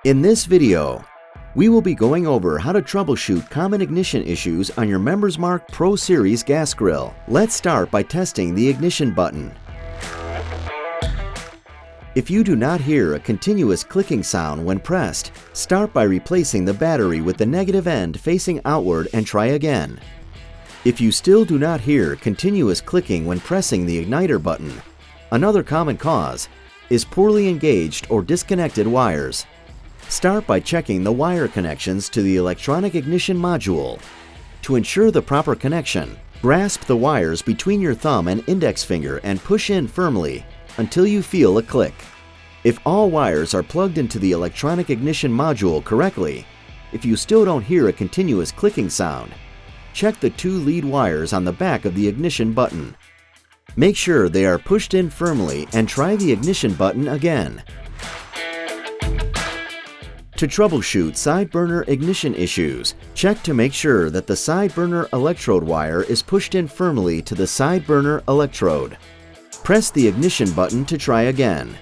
In this video, we will be going over how to troubleshoot common ignition issues on your Members Mark Pro Series gas grill. Let's start by testing the ignition button. If you do not hear a continuous clicking sound when pressed, start by replacing the battery with the negative end facing outward and try again. If you still do not hear continuous clicking when pressing the igniter button, another common cause is poorly engaged or disconnected wires. Start by checking the wire connections to the electronic ignition module. To ensure the proper connection, grasp the wires between your thumb and index finger and push in firmly until you feel a click. If all wires are plugged into the electronic ignition module correctly, if you still don't hear a continuous clicking sound, check the two lead wires on the back of the ignition button. Make sure they are pushed in firmly and try the ignition button again. To troubleshoot side burner ignition issues, check to make sure that the side burner electrode wire is pushed in firmly to the side burner electrode. Press the ignition button to try again.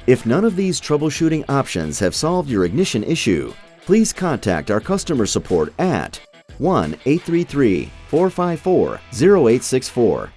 If none of these troubleshooting options have solved your ignition issue, please contact our customer support at 1-833-454-0864